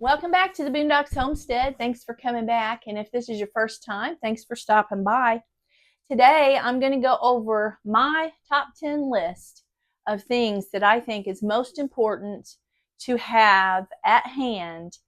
Welcome back to the Boondocks Homestead. Thanks for coming back. And if this is your first time, thanks for stopping by. Today, I'm going to go over my top 10 list of things that I think is most important to have at hand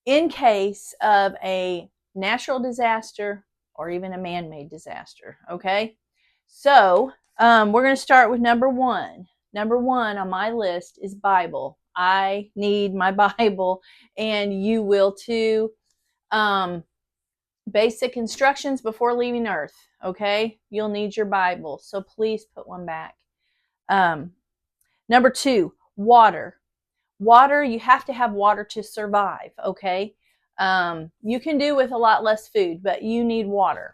in case of a natural disaster or even a man-made disaster. Okay, so we're going to start with number one. Number one on my list is Bible. I need my Bible, and you will too. Basic instructions before leaving Earth. Okay, you'll need your Bible, so please put one back. Number two, water. Water, you have to have water to survive. Okay, you can do with a lot less food, but you need water.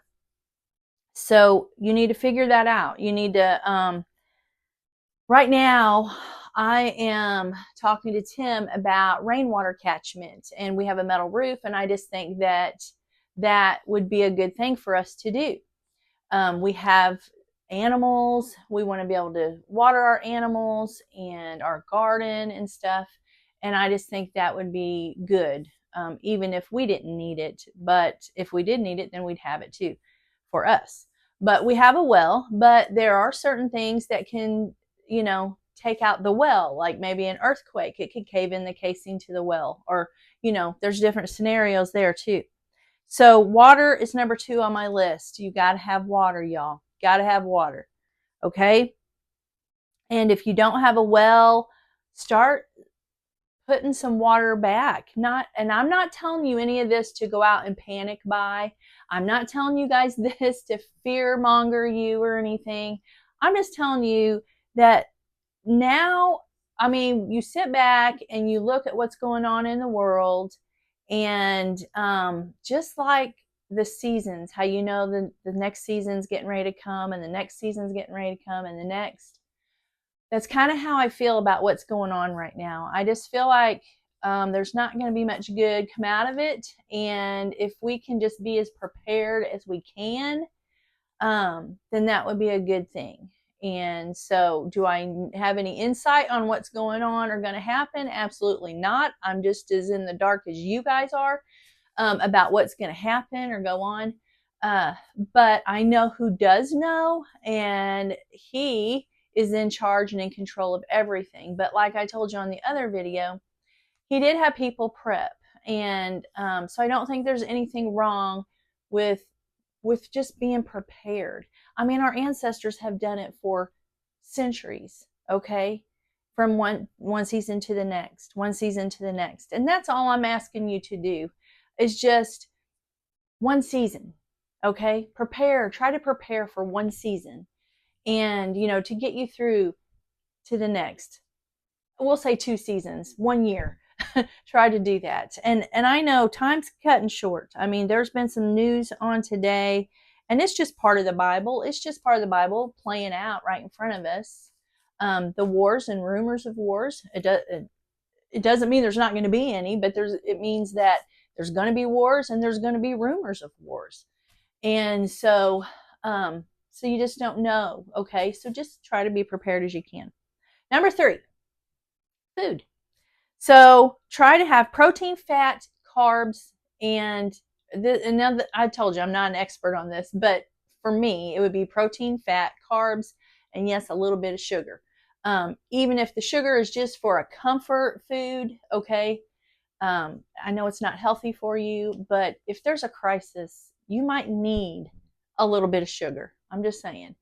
So you need to figure that out. You need to, right now, I am talking to Tim about rainwater catchment, and we have a metal roof, and I just think that that would be a good thing for us to do. We have animals. We want to be able to water our animals and our garden and stuff. And I just think that would be good, even if we didn't need it. But if we did need it, then we'd have it too for us. But we have a well, but there are certain things that can, take out the well, like maybe an earthquake. It could cave in the casing to the well, or, there's different scenarios there too. So water is number two on my list. You got to have water, y'all. Got to have water. Okay? And if you don't have a well, start putting some water back. And I'm not telling you any of this to go out and panic buy. I'm not telling you guys this to fear monger you or anything. I'm just telling you that now, you sit back and you look at what's going on in the world, and just like the seasons, how the next season's getting ready to come, and the next season's getting ready to come, and the next. That's kind of how I feel about what's going on right now. I just feel like there's not going to be much good come out of it, and if we can just be as prepared as we can, then that would be a good thing. And so, do I have any insight on what's going on or going to happen? Absolutely not. I'm just as in the dark as you guys are about what's going to happen or go on. But I know who does know, and he is in charge and in control of everything. But like I told you on the other video, he did have people prep. And so I don't think there's anything wrong with just being prepared. Our ancestors have done it for centuries, okay? From one season to the next, one season to the next. And that's all I'm asking you to do is just one season, okay? Try to prepare for one season, and, to get you through to the next. We'll say 2 seasons, 1 year. Try to do that. And I know time's cutting short. There's been some news on today, and it's just part of the Bible. It's just part of the Bible playing out right in front of us. The wars and rumors of wars. It doesn't mean there's not going to be any, but it means that there's going to be wars, and there's going to be rumors of wars. And so you just don't know. Okay, so just try to be prepared as you can. Number 3, food. So try to have protein, fat, carbs, and now that I told you I'm not an expert on this, but for me it would be protein, fat, carbs, and yes, a little bit of sugar. Even if the sugar is just for a comfort food, okay. I know it's not healthy for you, but if there's a crisis, you might need a little bit of sugar. I'm just saying.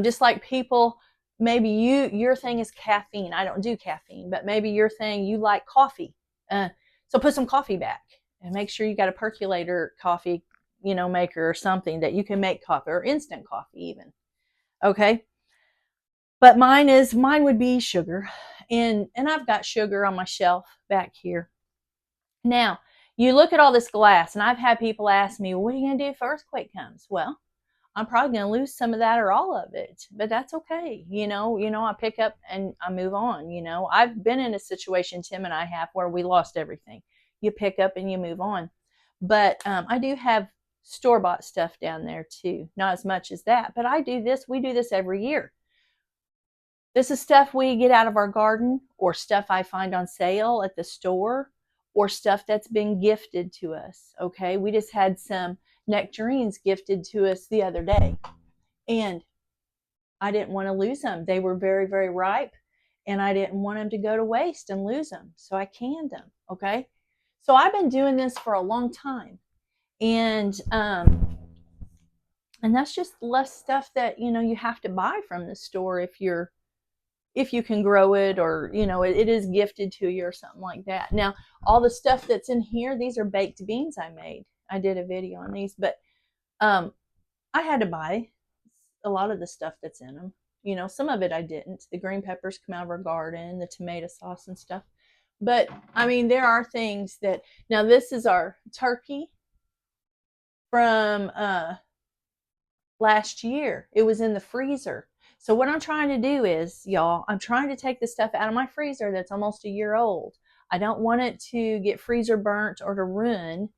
Just like people, maybe your thing is caffeine. I don't do caffeine, but maybe your thing, you like coffee. So put some coffee back, and make sure you got a percolator coffee, maker or something that you can make coffee, or instant coffee even. Okay. But mine would be sugar. And I've got sugar on my shelf back here. Now, you look at all this glass, and I've had people ask me, what are you going to do if an earthquake comes? Well, I'm probably going to lose some of that or all of it, but that's okay. I pick up and I move on. I've been in a situation, Tim and I have, where we lost everything. You pick up and you move on. But I do have store-bought stuff down there too. Not as much as that, but we do this every year. This is stuff we get out of our garden, or stuff I find on sale at the store, or stuff that's been gifted to us. Okay, we just had some nectarines gifted to us the other day, and I didn't want to lose them. They were very, very ripe, and I didn't want them to go to waste and lose them. So I canned them. Okay. So I've been doing this for a long time. And that's just less stuff that, you have to buy from the store if you can grow it, or, it is gifted to you or something like that. Now, all the stuff that's in here, these are baked beans I made. I did a video on these, but I had to buy a lot of the stuff that's in them. Some of it I didn't. The green peppers come out of our garden, the tomato sauce and stuff. But I mean, there are things that, now this is our turkey from last year. It was in the freezer. So what I'm trying to do is, y'all, I'm trying to take the stuff out of my freezer that's almost a year old. I don't want it to get freezer burnt or to ruin,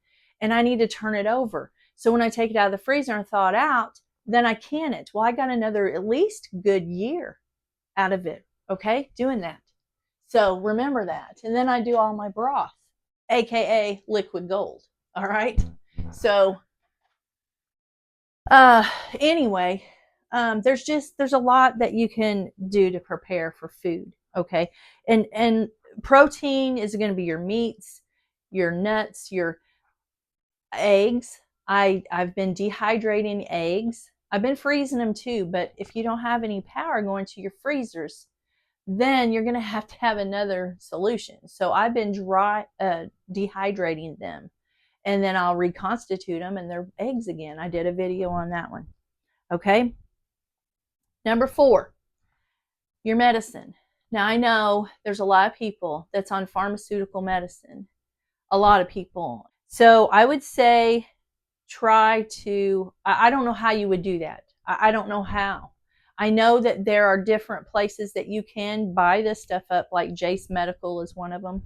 and I need to turn it over. So when I take it out of the freezer and thaw it out, then I can it. Well, I got another at least good year out of it, okay, doing that. So remember that. And then I do all my broth, aka liquid gold. All right. So anyway, there's a lot that you can do to prepare for food. Okay. And protein is going to be your meats, your nuts, your eggs. I've been dehydrating eggs. I've been freezing them too, but if you don't have any power going to your freezers, then you're going to have another solution. So I've been dehydrating them, and then I'll reconstitute them and they're eggs again. I did a video on that one. Okay. Number 4, your medicine. Now I know there's a lot of people that's on pharmaceutical medicine. A lot of people. So I would say try to, I don't know how you would do that. I don't know how. I know that there are different places that you can buy this stuff up, like Jace Medical is one of them.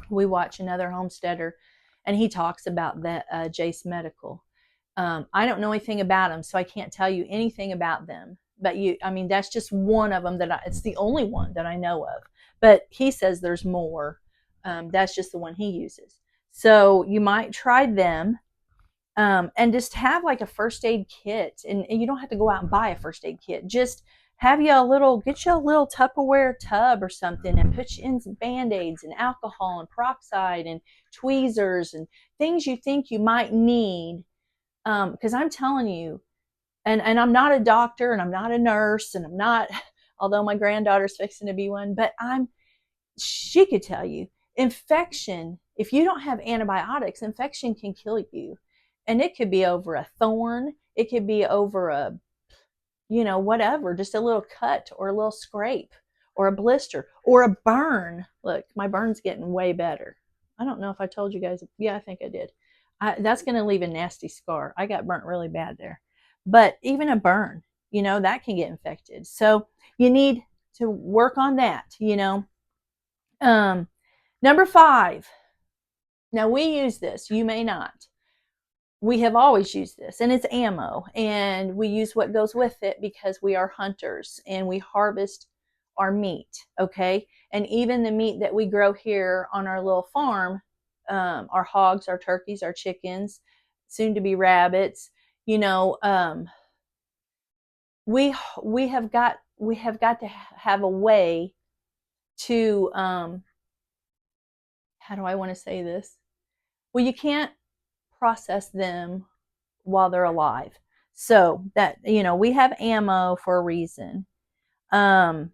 We watch another homesteader, and he talks about that Jace Medical. I don't know anything about them, so I can't tell you anything about them. But that's just one of them it's the only one that I know of. But he says there's more. That's just the one he uses. So you might try them. And just have like a first aid kit, and you don't have to go out and buy a first aid kit. Just get you a little Tupperware tub or something, and put you in some Band-Aids and alcohol and peroxide and tweezers and things you think you might need. Because I'm telling you, and I'm not a doctor, and I'm not a nurse, and I'm not, although my granddaughter's fixing to be one, but she could tell you, infection, if you don't have antibiotics, infection can kill you. And it could be over a thorn. It could be over a, whatever, just a little cut or a little scrape or a blister or a burn. Look, my burn's getting way better. I don't know if I told you guys. Yeah, I think I did. That's going to leave a nasty scar. I got burnt really bad there. But even a burn, that can get infected. So you need to work on that, Number 5. Now we use this. You may not. We have always used this, and it's ammo, and we use what goes with it because we are hunters and we harvest our meat. Okay. And even the meat that we grow here on our little farm, our hogs, our turkeys, our chickens, soon to be rabbits, we have got to have a way to, how do I want to say this? Well, you can't process them while they're alive. So that, we have ammo for a reason. Number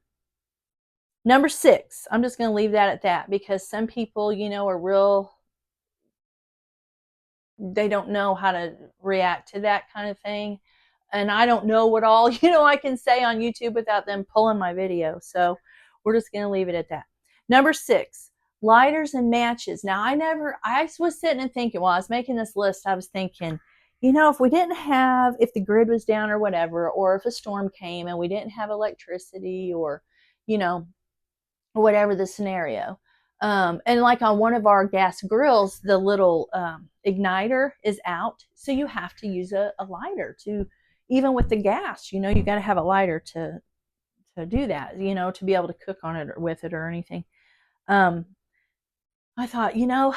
6, I'm just going to leave that at that, because some people, are they don't know how to react to that kind of thing. And I don't know what all, I can say on YouTube without them pulling my video. So we're just going to leave it at that. Number 6, lighters and matches. Now I was sitting and thinking while I was making this list, I was thinking, if the grid was down or whatever, or if a storm came and we didn't have electricity, or, whatever the scenario. And like on one of our gas grills, the little igniter is out. So you have to use a lighter to, even with the gas, you got to have a lighter to do that, you know, to be able to cook on it or with it or anything. Um, I thought, you know,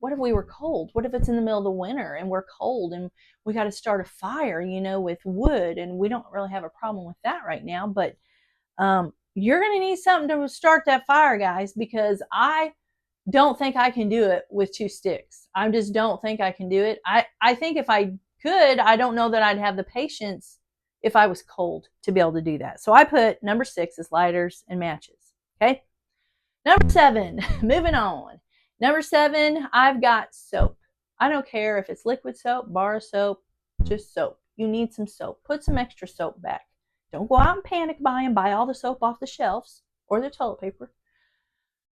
what if we were cold? What if it's in the middle of the winter and we're cold and we got to start a fire, you know, with wood, and we don't really have a problem with that right now, but you're going to need something to start that fire, guys, because I don't think I can do it with 2 sticks. I just don't think I can do it. I think if I could, I don't know that I'd have the patience if I was cold to be able to do that. So I put number 6 as lighters and matches. Okay. Number 7, moving on. Number 7, I've got soap. I don't care if it's liquid soap, bar soap, just soap. You need some soap. Put some extra soap back. Don't go out and panic buy and buy all the soap off the shelves or the toilet paper.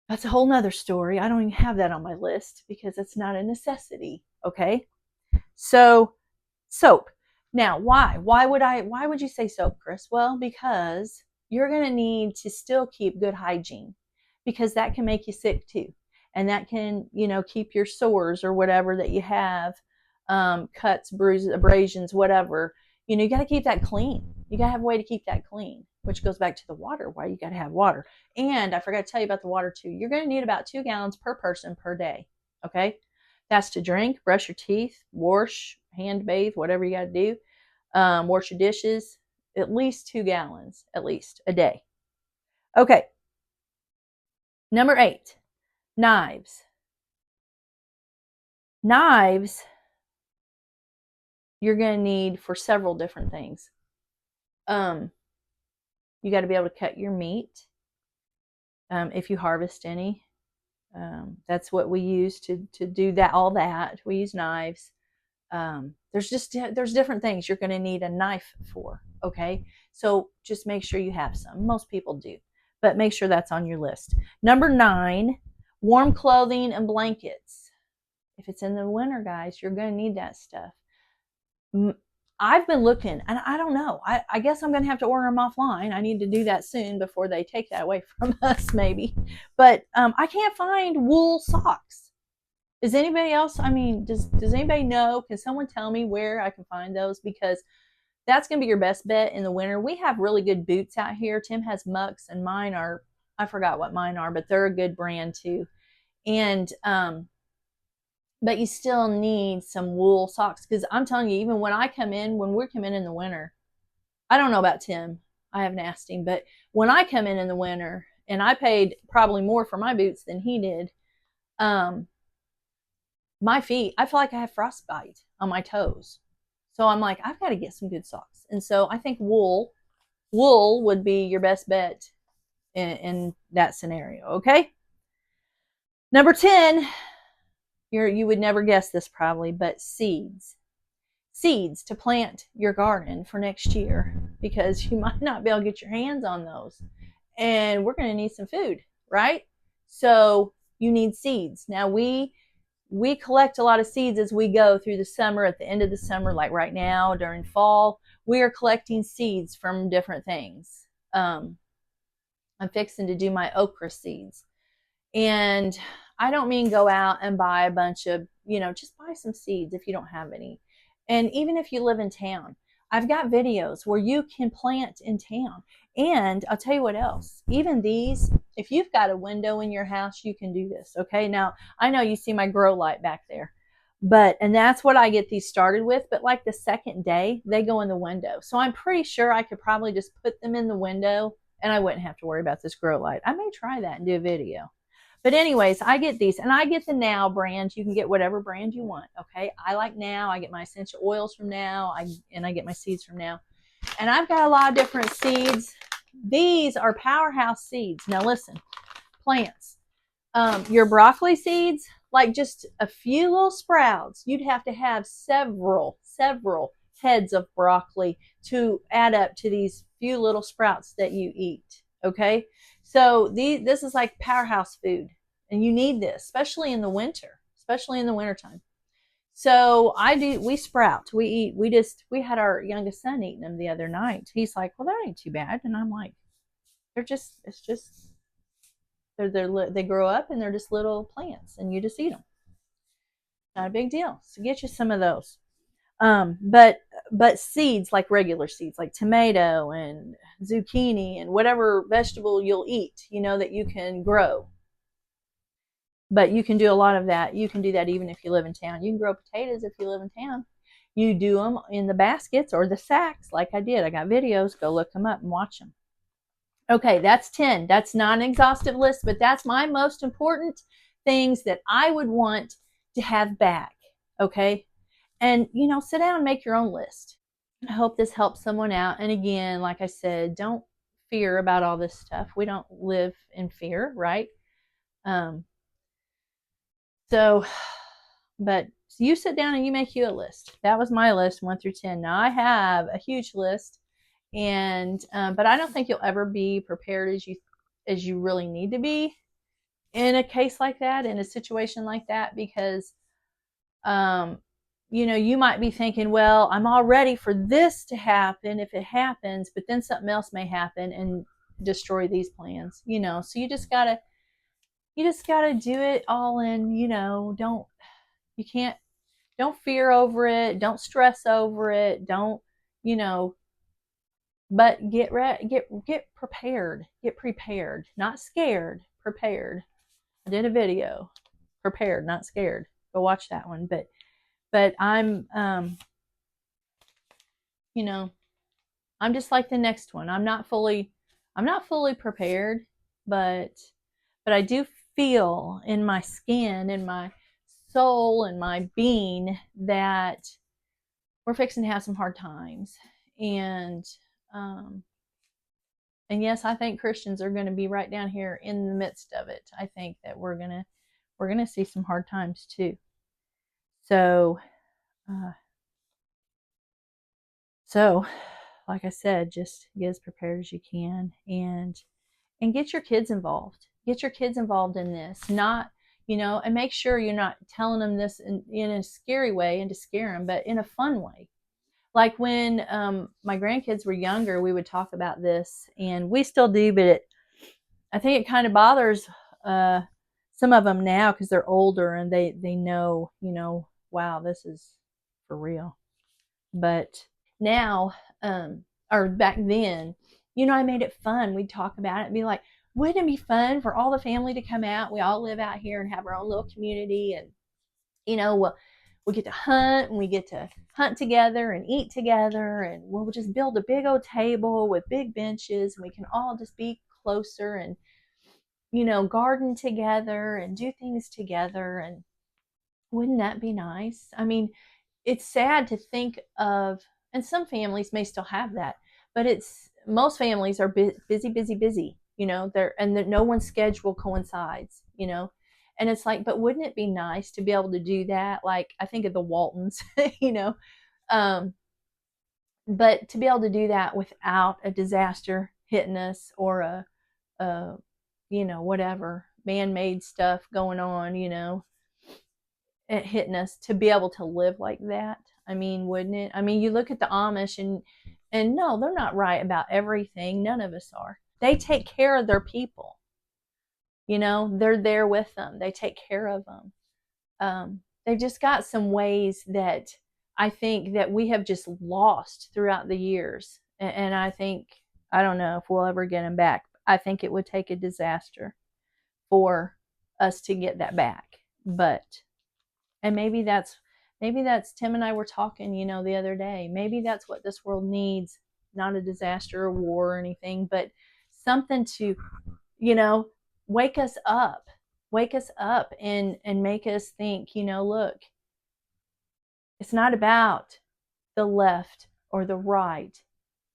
That's a whole nother story. I don't even have that on my list because it's not a necessity. Okay. So soap. Now, why? Why would you say soap, Chris? Well, because you're going to need to still keep good hygiene, because that can make you sick too. And that can, you know, keep your sores or whatever that you have, cuts, bruises, abrasions, whatever. You know, you got to keep that clean. You got to have a way to keep that clean, which goes back to the water, why you got to have water. And I forgot to tell you about the water too. You're going to need about 2 gallons per person per day. Okay. That's to drink, brush your teeth, wash, hand bathe, whatever you got to do. Wash your dishes. At least 2 gallons, at least a day. Okay. Number 8, knives. Knives you're going to need for several different things. You got to be able to cut your meat if you harvest any. That's what we use to do that. All that we use knives. There's different things you're going to need a knife for. Okay, so just make sure you have some. Most people do, but make sure that's on your list. Number 9, warm clothing and blankets. If it's in the winter, guys, you're going to need that stuff. I've been looking, and I don't know. I guess I'm going to have to order them offline. I need to do that soon before they take that away from us, maybe. But I can't find wool socks. Is anybody else? I mean, does anybody know? Can someone tell me where I can find those? Because that's going to be your best bet in the winter. We have really good boots out here. Tim has Mucks, and mine are, I forgot what mine are, but they're a good brand too. And but you still need some wool socks, because I'm telling you, even when we're coming in the winter, I don't know about Tim. I haven't asked him, but when I come in the winter, and I paid probably more for my boots than he did, my feet, I feel like I have frostbite on my toes. So I'm like, I've got to get some good socks. And so I think wool would be your best bet in that scenario. Okay. Number 10, you would never guess this probably, but seeds to plant your garden for next year, because you might not be able to get your hands on those, and we're going to need some food, right? So you need seeds. Now we collect a lot of seeds as we go through the summer. At the end of the summer, like right now during fall, we are collecting seeds from different things. I'm fixing to do my okra seeds, and I don't mean go out and buy a bunch of, just buy some seeds if you don't have any. And even if you live in town, I've got videos where you can plant in town. And I'll tell you what else, even these, if you've got a window in your house, you can do this. Okay. Now I know you see my grow light back there, and that's what I get these started with. But like the second day, they go in the window. So I'm pretty sure I could probably just put them in the window and I wouldn't have to worry about this grow light. I may try that and do a video. But anyways, I get these, and I get the Now brand. You can get whatever brand you want. Okay. I like Now. I get my essential oils from Now. I get my seeds from Now. And I've got a lot of different seeds. These are powerhouse seeds. Now listen, plants. Your broccoli seeds, like just a few little sprouts, you'd have to have several heads of broccoli to add up to these few little sprouts that you eat. Okay. So this is like powerhouse food, and you need this, especially in the wintertime. So we sprout, we eat, we had our youngest son eating them the other night. He's like, well, that ain't too bad. And I'm like, they grow up and they're just little plants and you just eat them. Not a big deal. So get you some of those. But but seeds, like regular seeds, like tomato and zucchini and whatever vegetable you'll eat, that you can grow. But you can do a lot of that. You can do that even if you live in town. You can grow potatoes if you live in town. You do them in the baskets or the sacks like I did. I got videos. Go look them up and watch them. Okay, that's 10. That's not an exhaustive list, but that's my most important things that I would want to have back. Okay? And, sit down and make your own list. I hope this helps someone out. And again, like I said, don't fear about all this stuff. We don't live in fear, right? But you sit down and you make you a list. That was my list, 1 through 10. Now I have a huge list, but I don't think you'll ever be prepared as you really need to be in a case like that, in a situation like that, because you might be thinking, well, I'm all ready for this to happen if it happens, but then something else may happen and destroy these plans. So you just gotta do it all in. Don't fear over it. Don't stress over it. Don't, but get prepared. Get prepared. Not scared. Prepared. I did a video. Prepared, not scared. Go watch that one. But I'm, I'm just like the next one. I'm not fully prepared, but I do feel in my skin, in my soul, and my being that we're fixing to have some hard times. And yes, I think Christians are going to be right down here in the midst of it. I think that we're going to see some hard times too. So like I said, just get as prepared as you can, and get your kids involved. Get your kids involved in this. Not, and make sure you're not telling them this in a scary way and to scare them, but in a fun way. Like when my grandkids were younger, we would talk about this, and we still do, but I think it kind of bothers some of them now because they're older and they know, wow, this is for real. But now, or back then, I made it fun. We'd talk about it and be like, wouldn't it be fun for all the family to come out? We all live out here and have our own little community, and we get to hunt, and we get to hunt together and eat together, and we'll just build a big old table with big benches, and we can all just be closer and garden together and do things together. And wouldn't that be nice? I mean, it's sad to think of, and some families may still have that, but most families are busy. No one's schedule coincides. And it's like, but wouldn't it be nice to be able to do that? Like, I think of the Waltons, but to be able to do that without a disaster hitting us, or a whatever man-made stuff going on, it hitting us, to be able to live like that. I mean, wouldn't it? I mean, you look at the Amish, and no, they're not right about everything. None of us are. They take care of their people. They're there with them. They take care of them. They've just got some ways that I think that we have just lost throughout the years. And I think, I don't know if we'll ever get them back. I think it would take a disaster for us to get that back. And maybe that's Tim and I were talking, the other day. Maybe that's what this world needs. Not a disaster or war or anything, but something to, wake us up and make us think, look, it's not about the left or the right.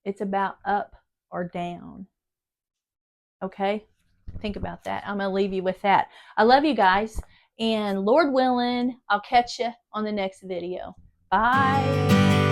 It's about up or down. Okay? Think about that. I'm going to leave you with that. I love you guys. And Lord willing, I'll catch you on the next video. Bye.